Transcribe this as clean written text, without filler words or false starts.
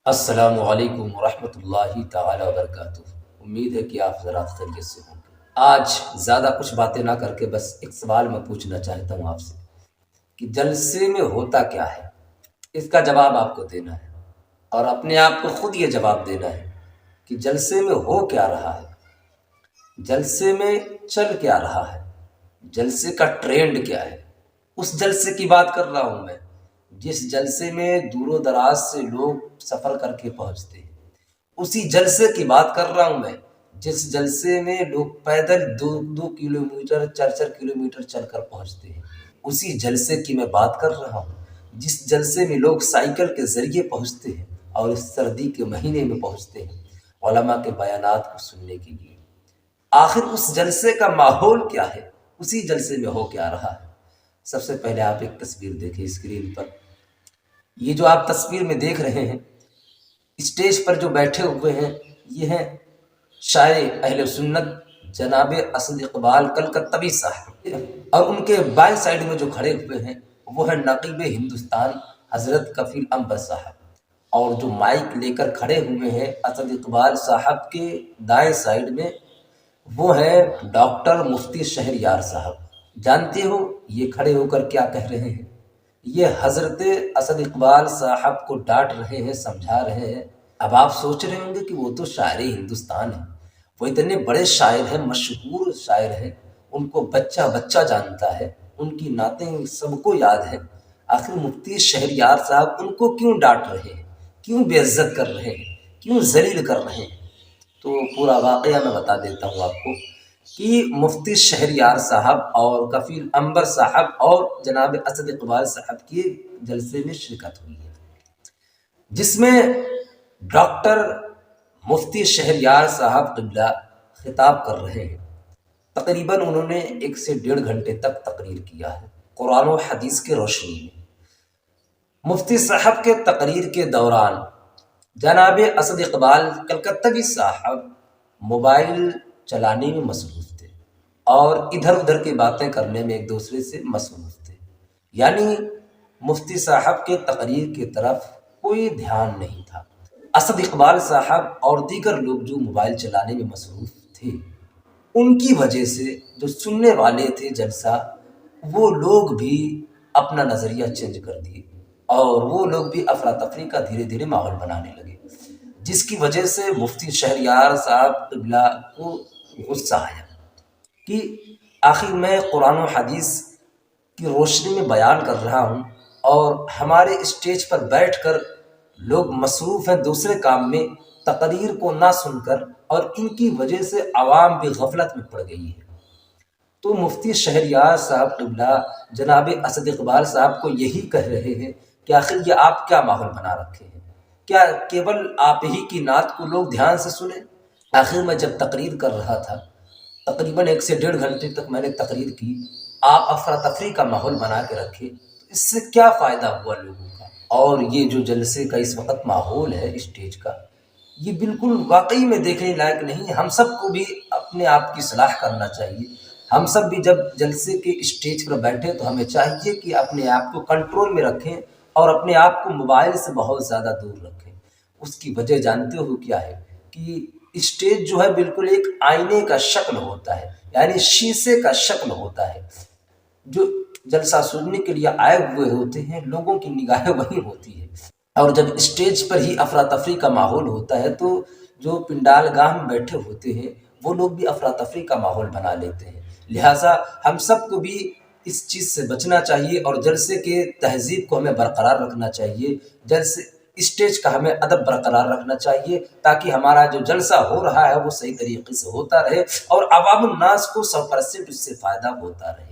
السلام علیکم ورحمۃ اللہ تعالی وبرکاتہ۔ امید ہے کہ آپ حضرات خیریت سے ہوں گے۔ آج زیادہ کچھ باتیں نہ کر کے بس ایک سوال میں پوچھنا چاہتا ہوں آپ سے کہ جلسے میں ہوتا کیا ہے؟ اس کا جواب آپ کو دینا ہے اور اپنے آپ کو خود یہ جواب دینا ہے کہ جلسے میں ہو کیا رہا ہے، جلسے میں چل کیا رہا ہے، جلسے کا ٹرینڈ کیا ہے۔ اس جلسے کی بات کر رہا ہوں میں جس جلسے میں دور و دراز سے لوگ سفر کر کے پہنچتے ہیں۔ اسی جلسے کی بات کر رہا ہوں میں جس جلسے میں لوگ پیدل 2 کلومیٹر 4 کلومیٹر چل کر پہنچتے ہیں۔ اسی جلسے کی میں بات کر رہا ہوں جس جلسے میں لوگ سائیکل کے ذریعے پہنچتے ہیں اور اس سردی کے مہینے میں پہنچتے ہیں علماء کے بیانات کو سننے کے لیے۔ آخر اس جلسے کا ماحول کیا ہے؟ اسی جلسے میں ہو کیا رہا ہے؟ سب سے پہلے آپ ایک تصویر دیکھیں اسکرین پر۔ یہ جو آپ تصویر میں دیکھ رہے ہیں، اسٹیج پر جو بیٹھے ہوئے ہیں یہ ہیں شاعر اہل سنت جناب اسد اقبال کلکتوی صاحب، اور ان کے بائیں سائڈ میں جو کھڑے ہوئے ہیں وہ ہے نقیب ہندوستان حضرت کفیل انور صاحب، اور جو مائک لے کر کھڑے ہوئے ہیں اسد اقبال صاحب کے دائیں سائڈ میں وہ ہے ڈاکٹر مفتی شہریار صاحب۔ جانتے ہو یہ کھڑے ہو کر کیا کہہ رہے ہیں؟ یہ حضرت اسد اقبال صاحب کو ڈانٹ رہے ہیں، سمجھا رہے ہیں۔ اب آپ سوچ رہے ہوں گے کہ وہ تو شاعر ہندوستان ہے، وہ اتنے بڑے شاعر ہیں، مشہور شاعر ہیں، ان کو بچہ بچہ جانتا ہے، ان کی نعتیں سب کو یاد ہیں۔ آخر مفتی شہریار صاحب ان کو کیوں ڈانٹ رہے ہیں، کیوں بے عزت کر رہے ہیں، کیوں ذلیل کر رہے ہیں؟ تو پورا واقعہ میں بتا دیتا ہوں آپ کو کہ مفتی شہریار صاحب اور کفیل انور صاحب اور جناب اسد اقبال صاحب کی جلسے میں شرکت ہوئی ہے، جس میں ڈاکٹر مفتی شہریار صاحب قبلہ خطاب کر رہے ہیں۔ تقریباً انہوں نے 1 سے 1.5 گھنٹے تک تقریر کیا ہے قرآن و حدیث کے روشنی میں۔ مفتی صاحب کے تقریر کے دوران جناب اسد اقبال کلکتوی صاحب موبائل چلانے میں مصروف تھے اور ادھر ادھر کی باتیں کرنے میں ایک دوسرے سے مصروف تھے، یعنی مفتی صاحب کے تقریر کی طرف کوئی دھیان نہیں تھا۔ اسد اقبال صاحب اور دیگر لوگ جو موبائل چلانے میں مصروف تھے ان کی وجہ سے جو سننے والے تھے جلسہ، وہ لوگ بھی اپنا نظریہ چینج کر دیے اور وہ لوگ بھی افراتفری کا دھیرے دھیرے ماحول بنانے لگے، جس کی وجہ سے مفتی شہریار صاحب قبلہ کو غصہ آیا کہ آخر میں قرآن و حدیث کی روشنی میں بیان کر رہا ہوں اور ہمارے اسٹیج پر بیٹھ کر لوگ مصروف ہیں دوسرے کام میں، تقریر کو نہ سن کر، اور ان کی وجہ سے عوام بھی غفلت میں پڑ گئی ہے۔ تو مفتی شہریار صاحب قبلہ جناب اسد اقبال صاحب کو یہی کہہ رہے ہیں کہ آخر یہ آپ کیا ماحول بنا رکھے ہیں؟ کیا کیول آپ ہی کی نعت کو لوگ دھیان سے سنیں؟ آخر میں جب تقریر کر رہا تھا، تقریباً 1 سے 1.5 گھنٹے تک میں نے تقریر کی، آپ افراتفری کا ماحول بنا کے رکھے تو اس سے کیا فائدہ ہوا لوگوں کا؟ اور یہ جو جلسے کا اس وقت ماحول ہے اسٹیج کا، یہ بالکل واقعی میں دیکھنے لائق نہیں ہے۔ ہم سب کو بھی اپنے آپ کی اصلاح کرنا چاہیے۔ ہم سب بھی جب جلسے کے اسٹیج پر بیٹھے تو ہمیں چاہیے کہ اپنے آپ کو کنٹرول میں رکھیں اور اپنے آپ کو موبائل سے بہت زیادہ دور رکھیں۔ اس کی وجہ جانتے ہو کیا ہے؟ کہ اسٹیج جو ہے بالکل ایک آئینے کا شکل ہوتا ہے، یعنی شیشے کا شکل ہوتا ہے۔ جو جلسہ سننے کے لیے آئے ہوئے ہوتے ہیں لوگوں کی نگاہیں وہیں ہوتی ہے، اور جب اسٹیج پر ہی افراتفری کا ماحول ہوتا ہے تو جو پنڈال گاہ میں بیٹھے ہوتے ہیں وہ لوگ بھی افراتفری کا ماحول بنا لیتے ہیں۔ لہٰذا ہم سب کو بھی اس چیز سے بچنا چاہیے اور جلسے کے تہذیب کو ہمیں برقرار رکھنا چاہیے، جلسے اسٹیج کا ہمیں ادب برقرار رکھنا چاہیے تاکہ ہمارا جو جلسہ ہو رہا ہے وہ صحیح طریقے سے ہوتا رہے اور عوام الناس کو 100% اس سے فائدہ ہوتا رہے۔